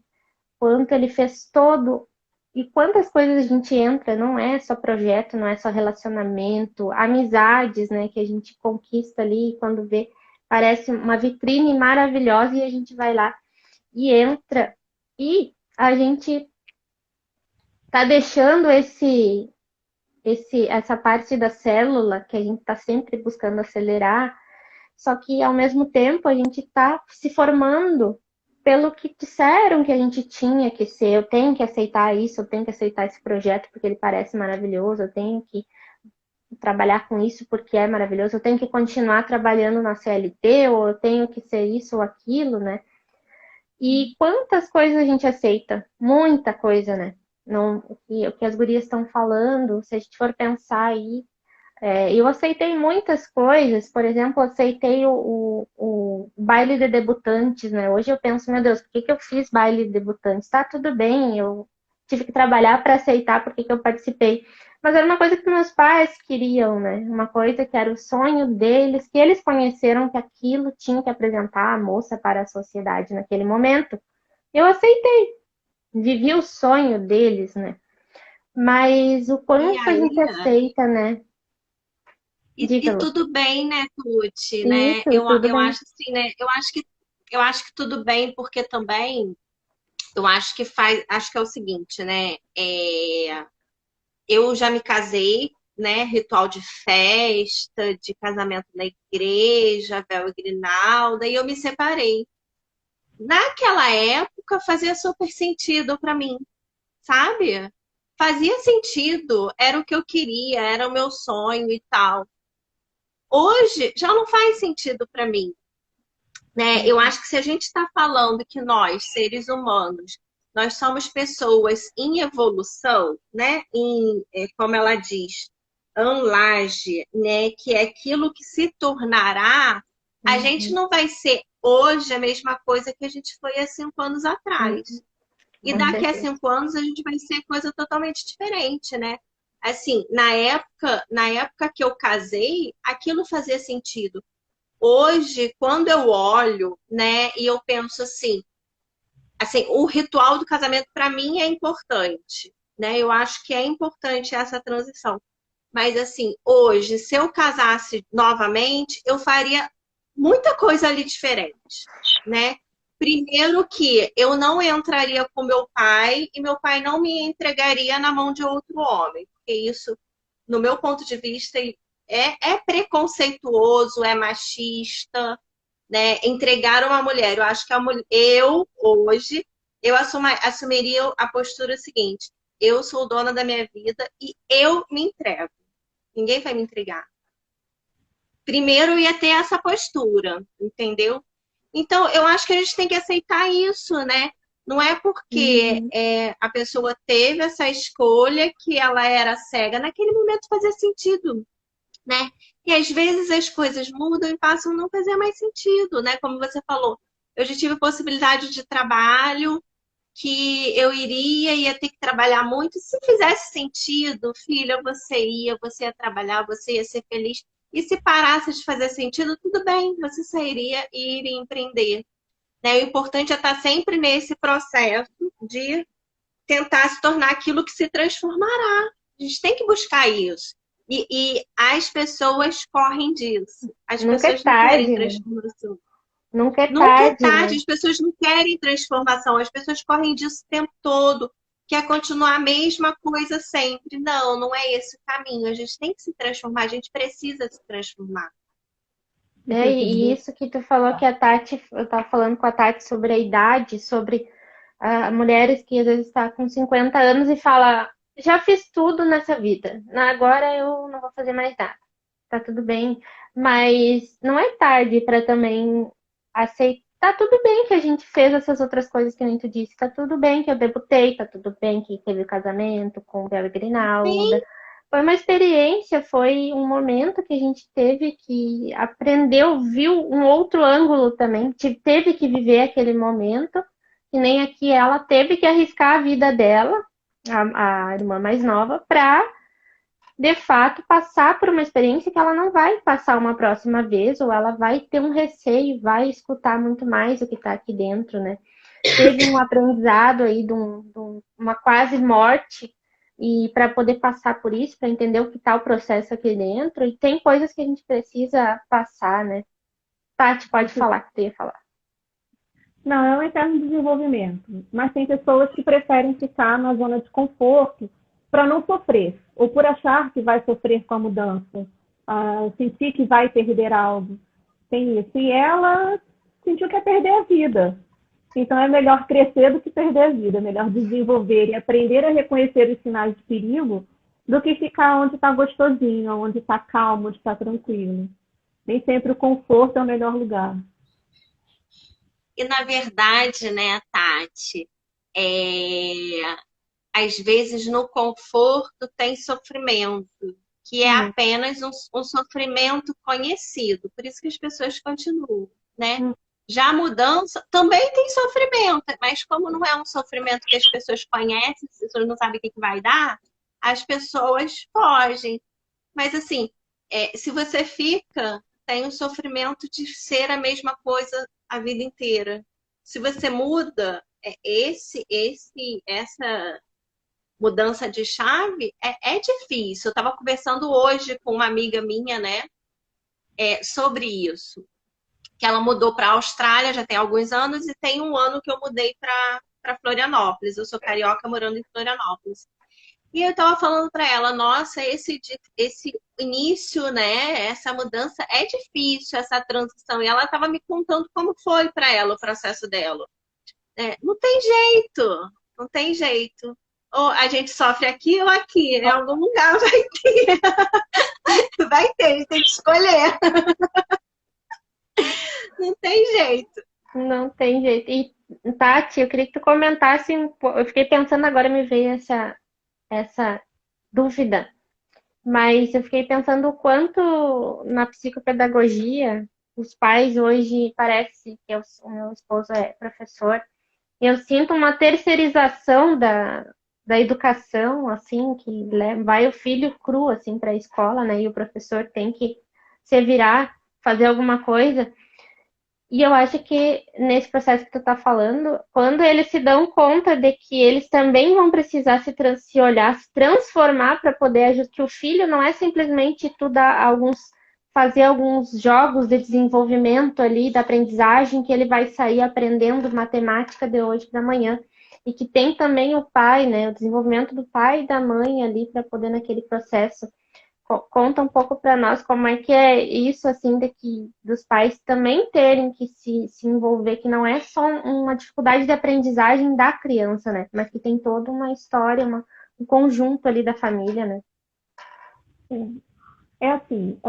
quanto ele fez todo e quantas coisas a gente entra, não é só projeto, não é só relacionamento, amizades, né, que a gente conquista ali quando vê, parece uma vitrine maravilhosa e a gente vai lá e entra e a gente tá deixando essa parte da célula que a gente está sempre buscando acelerar, só que ao mesmo tempo a gente está se formando pelo que disseram que a gente tinha que ser. Eu tenho que aceitar isso, eu tenho que aceitar esse projeto porque ele parece maravilhoso, eu tenho que trabalhar com isso porque é maravilhoso, eu tenho que continuar trabalhando na CLT, ou eu tenho que ser isso ou aquilo, né? E quantas coisas a gente aceita? Muita coisa, né? Não, o que as gurias estão falando, se a gente for pensar aí, eu aceitei muitas coisas, por exemplo, aceitei o baile de debutantes, né? Hoje eu penso, meu Deus, por que que eu fiz baile de debutantes? Tá tudo bem, eu tive que trabalhar para aceitar por que que eu participei. Mas era uma coisa que meus pais queriam, né? Uma coisa que era o sonho deles, que eles conheceram que aquilo tinha que apresentar a moça para a sociedade naquele momento. Eu aceitei, vivi o sonho deles, né? Mas o E quanto a gente aí, aceita, né? e Diga-lo. tudo bem, né, Tuti, né? Isso, tudo Eu bem. acho assim, né? Eu acho que tudo bem, porque também eu acho que acho que é o seguinte, né? Eu já me casei, né? Ritual de festa, de casamento na igreja, véu e grinalda, e eu me separei. Naquela época fazia super sentido para mim, sabe? Fazia sentido, era o que eu queria, era o meu sonho e tal. Hoje já não faz sentido para mim, né? Eu acho que se a gente está falando que nós, seres humanos, nós somos pessoas em evolução, né? Como ela diz, anlage, né? Que é aquilo que se tornará, a gente Uhum, não vai ser hoje a mesma coisa que a gente foi há 5 anos uhum, atrás. E com daqui a certeza. 5 anos a gente vai ser coisa totalmente diferente, né? Assim, na época que eu casei, aquilo fazia sentido. Hoje, quando eu olho, né, e eu penso assim, o ritual do casamento para mim é importante, né? Eu acho que é importante essa transição. Mas assim, hoje, se eu casasse novamente, eu faria muita coisa ali diferente, né? Primeiro que eu não entraria com meu pai e meu pai não me entregaria na mão de outro homem, porque isso, no meu ponto de vista, é preconceituoso, é machista, né? Entregar uma mulher. Eu acho que eu hoje assumiria a postura seguinte: eu sou dona da minha vida e eu me entrego. Ninguém vai me entregar. Primeiro ia ter essa postura, entendeu? Então, eu acho que a gente tem que aceitar isso, né? Não é porque Uhum. a pessoa teve essa escolha que ela era cega. Naquele momento fazia sentido, né? E às vezes as coisas mudam e passam a não fazer mais sentido, né? Como você falou, eu já tive possibilidade de trabalho que eu ia ter que trabalhar muito. Se fizesse sentido, filha, você ia trabalhar, você ia ser feliz. E se parasse de fazer sentido, tudo bem, você sairia e iria empreender. Né? O importante é estar sempre nesse processo de tentar se tornar aquilo que se transformará. A gente tem que buscar isso. E as pessoas correm disso. As Nunca é pessoas não querem tarde, né? transformação. Nunca é Nunca é tarde, tarde, né? as pessoas não querem transformação, as pessoas correm disso o tempo todo. quer continuar a mesma coisa sempre. Não, não é esse o caminho. A gente tem que se transformar, a gente precisa se transformar. E isso que tu falou que a Tati, eu tava falando com a Tati sobre a idade, sobre mulheres que às vezes estão com 50 anos e fala, já fiz tudo nessa vida, agora eu não vou fazer mais nada. Tá tudo bem, mas não é tarde para também aceitar. Tá tudo bem que a gente fez essas outras coisas que nem tu disse, tá tudo bem que eu debutei, tá tudo bem que teve o casamento com o Bel e Sim, Grinalda. Foi uma experiência, foi um momento que a gente teve que aprendeu, viu um outro ângulo também, teve que viver aquele momento, e nem aqui ela teve que arriscar a vida dela, a irmã mais nova, para de fato passar por uma experiência que ela não vai passar uma próxima vez, ou ela vai ter um receio, vai escutar muito mais o que está aqui dentro, né? Teve um aprendizado aí uma quase morte e para poder passar por isso, para entender o que está o processo aqui dentro, e tem coisas que a gente precisa passar, né? Tati, pode falar que tu ia falar. Não, é um eterno desenvolvimento. Mas tem pessoas que preferem ficar na zona de conforto para não sofrer, ou por achar que vai sofrer com a mudança, sentir que vai perder algo. Tem isso. E ela sentiu que ia perder a vida. Então é melhor crescer do que perder a vida, é melhor desenvolver e aprender a reconhecer os sinais de perigo do que ficar onde está gostosinho, onde está calmo, onde está tranquilo. Nem sempre o conforto é o melhor lugar. e na verdade, né, Tati, é, às vezes no conforto tem sofrimento, que é Hum, apenas um sofrimento conhecido, por isso que as pessoas continuam, né? hum, Já a mudança também tem sofrimento, mas como não é um sofrimento que as pessoas conhecem, as pessoas não sabem o que vai dar, as pessoas fogem. Mas assim, se você fica, tem o sofrimento de ser a mesma coisa a vida inteira. Se você muda, essa mudança de chave é difícil. Eu estava conversando hoje com uma amiga minha, né, sobre isso. Que ela mudou para a Austrália já tem alguns anos e tem um ano que eu mudei para Florianópolis. Eu sou carioca morando em Florianópolis. E eu estava falando para ela, nossa, esse início, né, essa mudança é difícil, essa transição. E ela estava me contando como foi para ela o processo dela. Não tem jeito, não tem jeito. Ou a gente sofre aqui ou aqui, em algum lugar vai ter. Vai ter, a gente tem que escolher. Não tem jeito. não tem jeito. E, Tati, eu queria que tu comentasse eu fiquei pensando agora, me veio essa dúvida. Mas eu fiquei pensando o quanto na psicopedagogia os pais hoje parece que o meu esposo é professor, e eu sinto uma terceirização da educação, assim, que vai o filho cru assim para a escola, né? E o professor tem que se virar, fazer alguma coisa. E eu acho que nesse processo que tu tá falando, quando eles se dão conta de que eles também vão precisar se olhar, se transformar para poder ajudar, que o filho não é simplesmente tu dar fazer alguns jogos de desenvolvimento ali, da aprendizagem, que ele vai sair aprendendo matemática de hoje para amanhã. E que tem também o pai, né? O desenvolvimento do pai e da mãe ali para poder naquele processo. Conta um pouco para nós como é que é isso, assim, dos pais também terem que se envolver, que não é só uma dificuldade de aprendizagem da criança, né? Mas que tem toda uma história, um conjunto ali da família, né? É assim,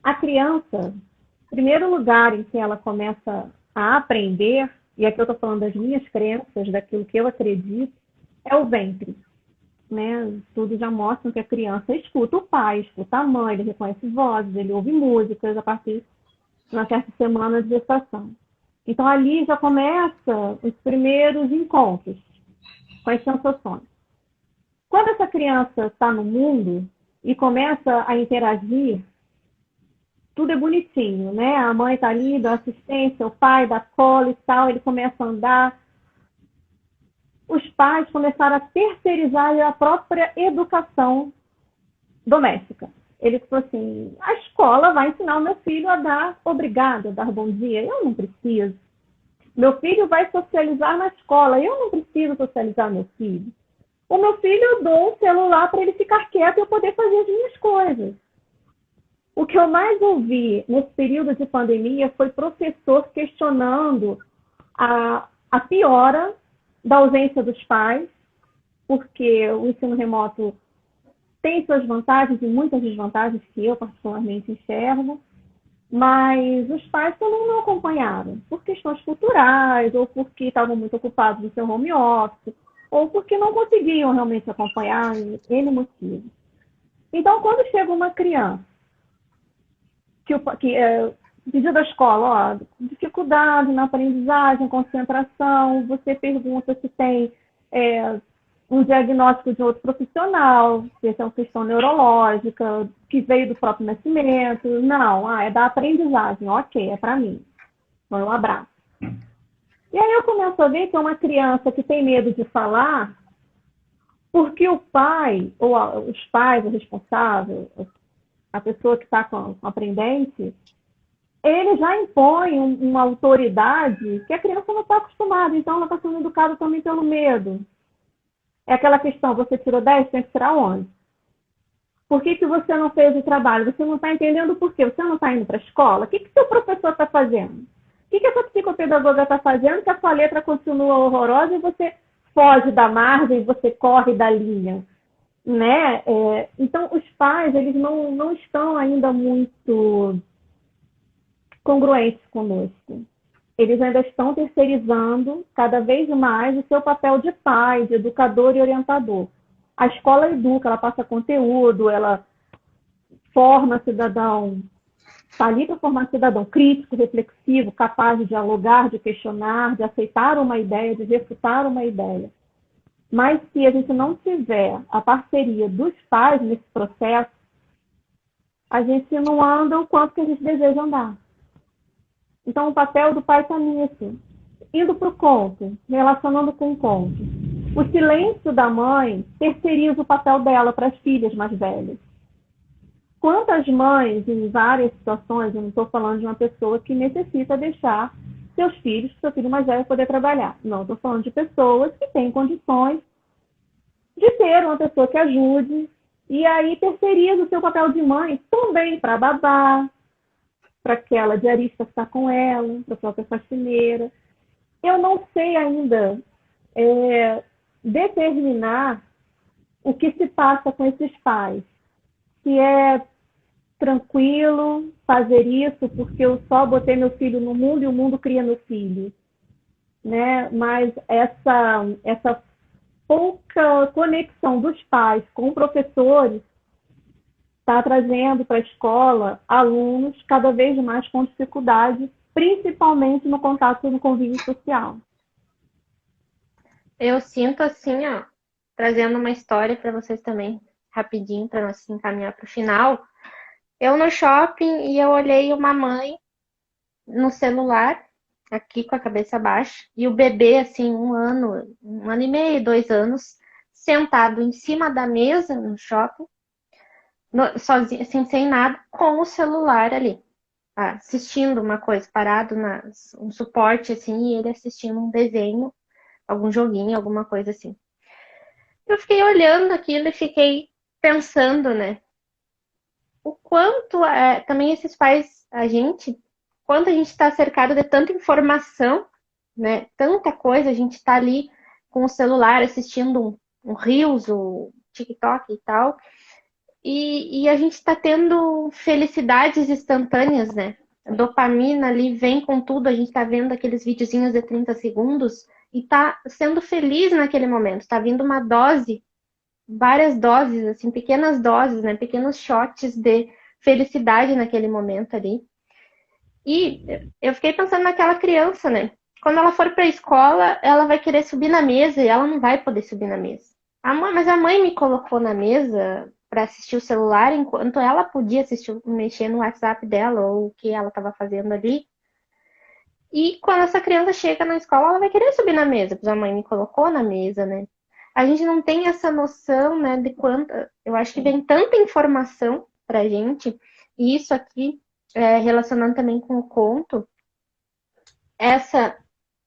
a criança, primeiro lugar em que ela começa a aprender, e aqui eu estou falando das minhas crenças, daquilo que eu acredito, é o ventre. Né? Estudos já mostram que a criança escuta o pai, escuta a mãe, ele reconhece vozes, ele ouve músicas a partir de uma certa semana de gestação. Então ali já começa os primeiros encontros com as sensações. Quando essa criança está no mundo e começa a interagir, tudo é bonitinho, né? A mãe está ali, dá assistência, o pai dá cola e tal, ele começa a andar. Os pais começaram a terceirizar a própria educação doméstica. Ele falou assim, a escola vai ensinar o meu filho a dar obrigado, a dar bom dia. Eu não preciso. Meu filho vai socializar na escola, eu não preciso socializar meu filho. O meu filho, eu dou um celular para ele ficar quieto e eu poder fazer as minhas coisas. O que eu mais ouvi nesse período de pandemia foi professor questionando a piora da ausência dos pais, porque o ensino remoto tem suas vantagens e muitas desvantagens que eu particularmente enxergo, mas os pais também não acompanharam, por questões culturais, ou porque estavam muito ocupados no seu home office, ou porque não conseguiam realmente acompanhar em N motivos. Então, quando chega uma criança pedido da escola, dificuldade na aprendizagem, concentração, você pergunta se tem um diagnóstico de outro profissional, se é uma questão neurológica, que veio do próprio nascimento. Não, é da aprendizagem. Ok, é para mim. Então, eu abraço. E aí eu começo a ver que é uma criança que tem medo de falar porque o pai, ou os pais, o responsável, a pessoa que está com o aprendente, ele já impõe uma autoridade que a criança não está acostumada. Então, ela está sendo educada também pelo medo. É aquela questão, você tirou 10, tem que tirar 11. Por que você não fez o trabalho? Você não está entendendo por quê? Você não está indo para a escola? O que seu professor está fazendo? O que essa psicopedagoga está fazendo que a sua letra continua horrorosa e você foge da margem, você corre da linha? Né? Então, os pais, eles não estão ainda muito congruentes conosco. Eles ainda estão terceirizando cada vez mais o seu papel de pai, de educador e orientador. A escola educa, ela passa conteúdo, ela forma cidadão, está ali para formar cidadão crítico, reflexivo, capaz de dialogar, de questionar, de aceitar uma ideia, de refutar uma ideia. Mas se a gente não tiver a parceria dos pais nesse processo, a gente não anda o quanto que a gente deseja andar. Então, o papel do pai está nisso. Indo para o conto, relacionando com o conto. O silêncio da mãe terceiriza o papel dela para as filhas mais velhas. Quantas mães, em várias situações, eu não estou falando de uma pessoa que necessita deixar seus filhos, seu filho mais velho, poder trabalhar. Não, estou falando de pessoas que têm condições de ter uma pessoa que ajude, e aí terceiriza o seu papel de mãe também para babá, para aquela diarista que está com ela, para a própria faxineira. Eu não sei ainda determinar o que se passa com esses pais. Se é tranquilo fazer isso porque eu só botei meu filho no mundo e o mundo cria meu filho. Né? Mas essa pouca conexão dos pais com professores está trazendo para a escola alunos cada vez mais com dificuldade, principalmente no contato no convívio social. Eu sinto assim, trazendo uma história para vocês também, rapidinho, para nós encaminhar para o final. Eu no shopping e eu olhei uma mãe no celular, aqui com a cabeça baixa, e o bebê, assim, 1 ano e meio, 2 anos, sentado em cima da mesa no shopping, sozinho, assim, sem nada, com o celular ali, assistindo uma coisa, parado um suporte, assim, e ele assistindo um desenho, algum joguinho, alguma coisa assim. Eu fiquei olhando aquilo e fiquei pensando, né? O quanto também esses pais, quanto a gente está cercado de tanta informação, né? Tanta coisa, a gente está ali com o celular assistindo um Reels, o TikTok e tal, e a gente está tendo felicidades instantâneas, né? A dopamina ali vem com tudo, a gente está vendo aqueles videozinhos de 30 segundos e está sendo feliz naquele momento, está vindo uma dose, várias doses, assim, pequenas doses, né? Pequenos shots de felicidade naquele momento ali. E eu fiquei pensando naquela criança, né? Quando ela for para a escola, ela vai querer subir na mesa e ela não vai poder subir na mesa. Mas a mãe me colocou na mesa para assistir o celular enquanto ela podia mexer no WhatsApp dela ou o que ela estava fazendo ali. E quando essa criança chega na escola, ela vai querer subir na mesa, porque a mãe me colocou na mesa, né? A gente não tem essa noção, né, de quanto. Eu acho que vem tanta informação pra gente, e isso aqui, relacionando também com o conto, essa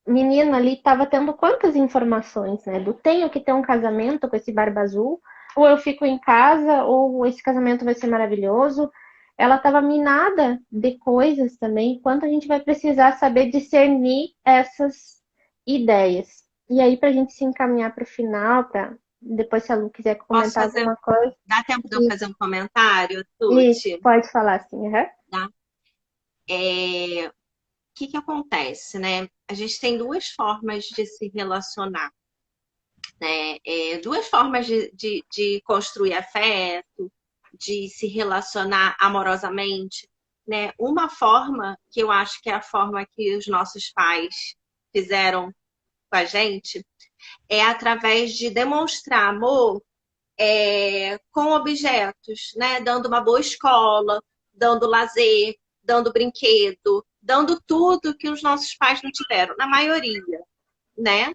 menina ali estava tendo quantas informações, né? Do tenho que ter um casamento com esse Barba Azul, ou eu fico em casa, ou esse casamento vai ser maravilhoso. Ela estava minada de coisas também, quanto a gente vai precisar saber discernir essas ideias. E aí, para a gente se encaminhar para o final, para depois, se a Lu quiser Posso comentar fazer, alguma coisa, dá tempo de eu isso, fazer um comentário, isso Tuti? pode falar assim, uhum. Tá? O que acontece, né? A gente tem duas formas de se relacionar, né? Duas formas de construir afeto, de se relacionar amorosamente, né? Uma forma que eu acho que é a forma que os nossos pais fizeram com a gente é através de demonstrar amor com objetos, né? Dando uma boa escola, dando lazer, dando brinquedo, dando tudo que os nossos pais não tiveram, na maioria, né?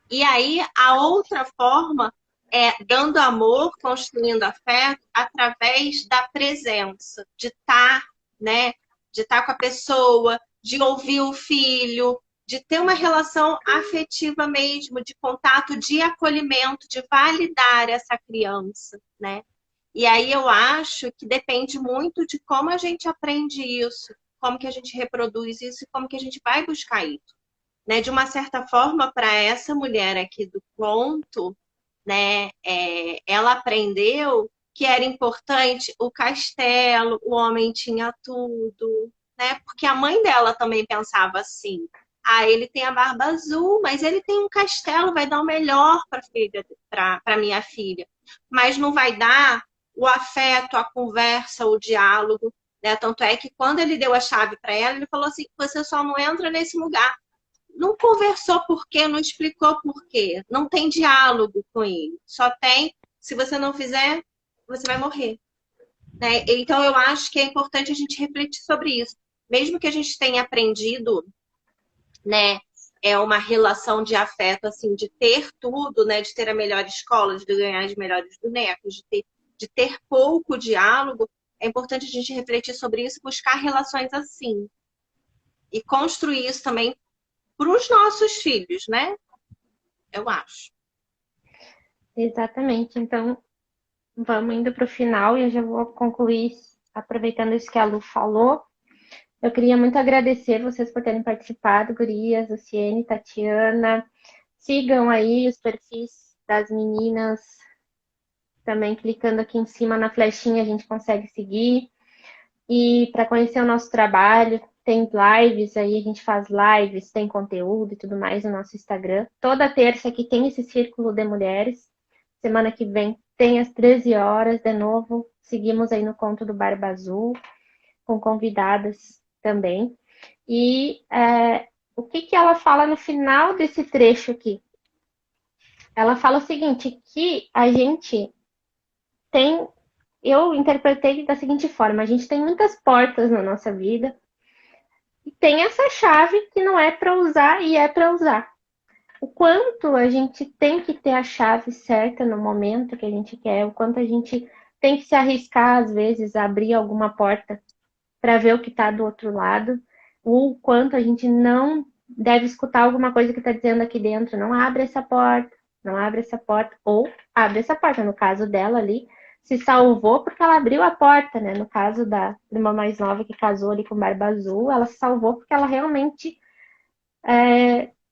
E aí a outra forma é dando amor, construindo afeto através da presença, de estar, né? De estar com a pessoa, de ouvir o filho, de ter uma relação afetiva mesmo, de contato, de acolhimento, de validar essa criança, né? E aí eu acho que depende muito de como a gente aprende isso, como que a gente reproduz isso e como que a gente vai buscar isso, né? De uma certa forma, para essa mulher aqui do conto, né, ela aprendeu que era importante o castelo, o homem tinha tudo, né? Porque a mãe dela também pensava assim: ah, ele tem a barba azul, mas ele tem um castelo, vai dar o melhor para minha filha, mas não vai dar o afeto, a conversa, o diálogo, né? Tanto é que quando ele deu a chave para ela, ele falou assim: você só não entra nesse lugar. Não conversou por quê, não explicou por quê, não tem diálogo com ele. Só tem, se você não fizer, você vai morrer. Né? Então eu acho que é importante a gente refletir sobre isso. Mesmo que a gente tenha aprendido, né, uma relação de afeto, assim, de ter tudo, né, de ter a melhor escola, de ganhar as melhores bonecas, de ter pouco diálogo, é importante a gente refletir sobre isso, buscar relações assim. E construir isso também para os nossos filhos, né? Eu acho. Exatamente. Então, vamos indo para o final e eu já vou concluir aproveitando isso que a Lu falou. Eu queria muito agradecer vocês por terem participado, gurias, Luciene, Tatiana. Sigam aí os perfis das meninas, também clicando aqui em cima na flechinha a gente consegue seguir. E para conhecer o nosso trabalho, tem lives aí, a gente faz lives, tem conteúdo e tudo mais no nosso Instagram. Toda terça aqui tem esse círculo de mulheres. Semana que vem tem às 13 horas de novo. Seguimos aí no Conto do Barba Azul, com convidadas também. E o que ela fala no final desse trecho aqui? Ela fala o seguinte, que a gente tem, eu interpretei da seguinte forma, a gente tem muitas portas na nossa vida e tem essa chave que não é para usar e é para usar. O quanto a gente tem que ter a chave certa no momento que a gente quer, o quanto a gente tem que se arriscar, às vezes, a abrir alguma porta para ver o que está do outro lado, o quanto a gente não deve escutar alguma coisa que está dizendo aqui dentro, não abre essa porta, não abre essa porta, ou abre essa porta. No caso dela ali, se salvou porque ela abriu a porta, né? No caso da irmã mais nova que casou ali com Barba Azul, ela se salvou porque ela realmente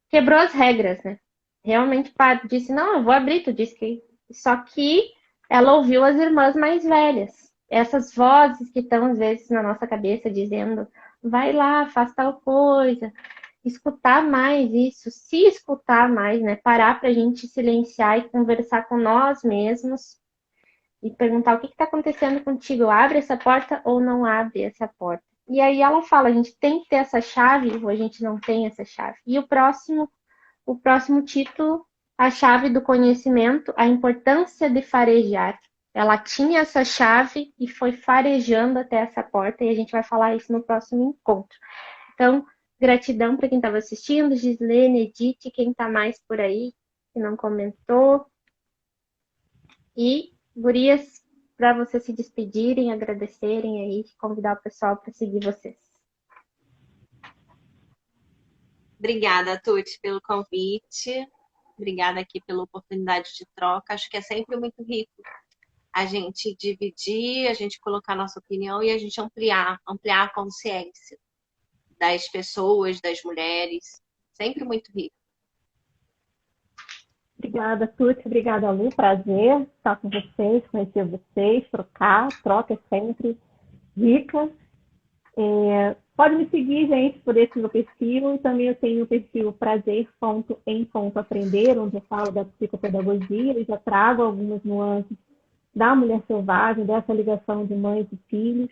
quebrou as regras, né? Realmente disse, não, eu vou abrir, tu disse que. Só que ela ouviu as irmãs mais velhas. Essas vozes que estão, às vezes, na nossa cabeça dizendo, vai lá, faz tal coisa. Escutar mais isso, se escutar mais, né? Parar para a gente silenciar e conversar com nós mesmos e perguntar o que está acontecendo contigo, abre essa porta ou não abre essa porta. E aí ela fala, a gente tem que ter essa chave ou a gente não tem essa chave. E o próximo título, a chave do conhecimento, a importância de farejar. Ela tinha essa chave e foi farejando até essa porta e a gente vai falar isso no próximo encontro. Então, gratidão para quem estava assistindo, Gislene, Edith, quem está mais por aí, que não comentou. E, gurias, para vocês se despedirem, agradecerem aí, convidar o pessoal para seguir vocês. Obrigada, Tuti, pelo convite. Obrigada aqui pela oportunidade de troca. Acho que é sempre muito rico a gente dividir, a gente colocar nossa opinião e a gente ampliar a consciência das pessoas, das mulheres. Sempre muito rico. Obrigada, Tuti. Obrigada, Lu. Prazer estar com vocês, conhecer vocês, troca é sempre rica. Pode me seguir, gente, por esse meu perfil. E também eu tenho o perfil prazer.em.aprender, onde eu falo da psicopedagogia e já trago algumas nuances da mulher selvagem, dessa ligação de mães e filhos.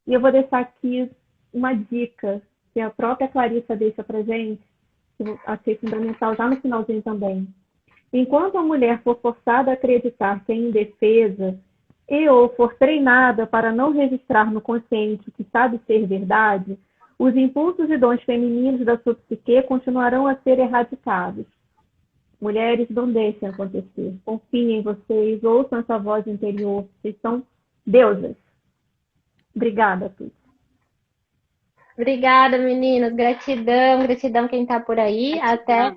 E eu vou deixar aqui uma dica que a própria Clarissa deixa para gente, que eu achei fundamental já no finalzinho também. Enquanto a mulher for forçada a acreditar que é indefesa e ou for treinada para não registrar no consciente o que sabe ser verdade, os impulsos e dons femininos da sua psique continuarão a ser erradicados. Mulheres, não deixem acontecer. Confiem em vocês, ouçam essa voz interior. Vocês são deusas. Obrigada, Tuti. Obrigada, meninos. Gratidão, gratidão quem tá por aí. Até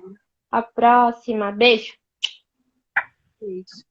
a próxima. Beijo. Beijo.